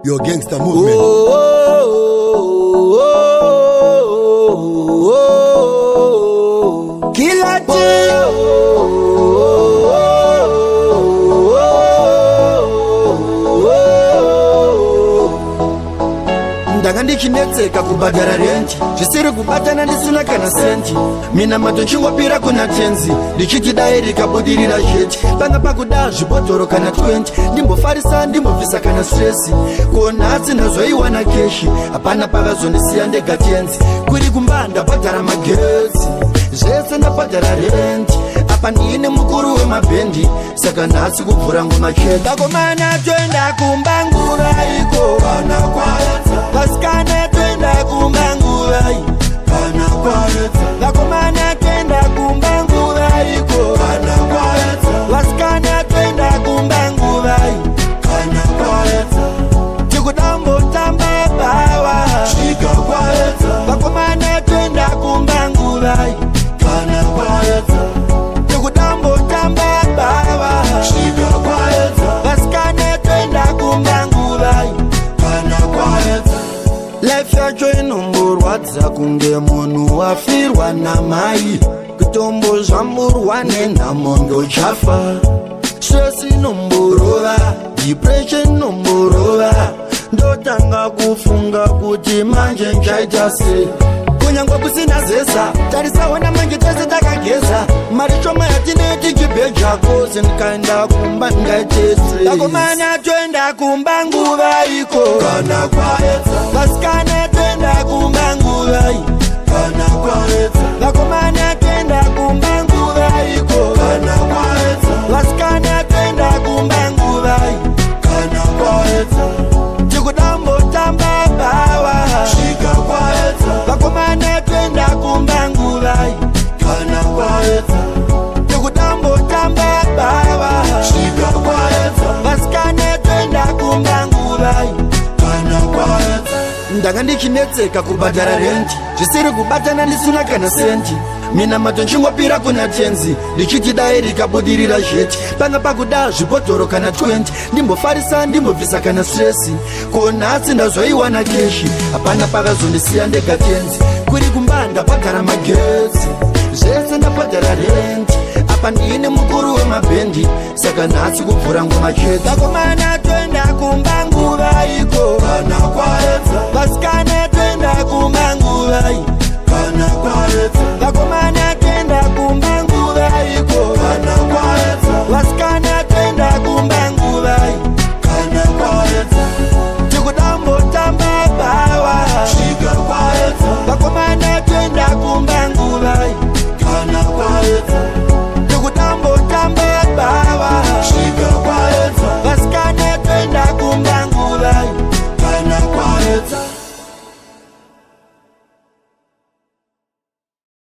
Your gangster movement. Killer T. Ndanga ndichinetseka kubhadhara renti, zvisiri kubatana ndisina kana senti. Mina mato nchingopira kuna tenzi, ndichiti dai rikabudirira zheti. Panga pakuda zvibhotoro kana 20, ndimbofarisa ndimbobvisa kana stresi. Kuonatsi ndazoiwana keshi, hapana pavazondisiya ndega tenzi. Kuri kumba ndabhadhara magetsi, zvese ndabhadhara renti. Apa ndine mukuru wemabhendi, saka nhasi kubvura ngoma chete. Takomana toenda kumba nguva iko, kana kwaedza. Vasikana toenda kumba nguva iko, kana kwaedza. Takomana toenda kumba nguva iko, kana kwaedza. Vasikana toenda kumba nguva iko, kana kwaedza. Tikudambo tamba bawa, svika kwaedza. Takomana toenda kumba nguva iko, kana kwaedza. Tikudambo tamba bawa, svika kwaedza. Vasikana toenda kumba nguva iko, kana kwaedza. Life yacho inomborwadza kunge munhu wafirwa namai, kutombo zvamburwa nenhamo ndochafa. Stress inomborova, depression inomborova, ndotanga kufunga kuti manje nchaita sei. Kunyangwa kusina zesa, tarisaona manje tese takageza. Mari shoma yatine tichibheja kose, ndikaenda kumba ngaite stress. Takomana toenda kumba nguva iko, kana kwaedza. Vasikana toenda kumba nguva iko, kana kwaedza. Takomana toenda kumba nguva iko, kana kwaedza. Vasikana toenda kumba nguva iko, kana kwaedza. Tikudambo tamba bawa, svika kwaedza. Takomana toenda kumba nguva iko, kana kwaedza. Tikudambo tamba bawa, svika kwaedza. Vasikana toenda kumba nguva iko, kana kwaedza. Ndanga ndichinetseka kubhadhara renti, zvisiri kubatana ndisina kana senti. Mina mato nchingopira kuna tenzi, ndichiti dai rikabudirira zheti. Panga pakuda zvibhotoro kana 20, ndimbofarisa ndimbobvisa kana stresi. Kuonatsi ndazoiwana keshi, hapana pavazondisiya ndega tenzi. Kuri kumba ndabhadhara magetsi, zvese ndabhadhara renti. Apa ndine mukuru wemabhendi, saka nhasi kubvura ngoma chete. Takomana toenda kumba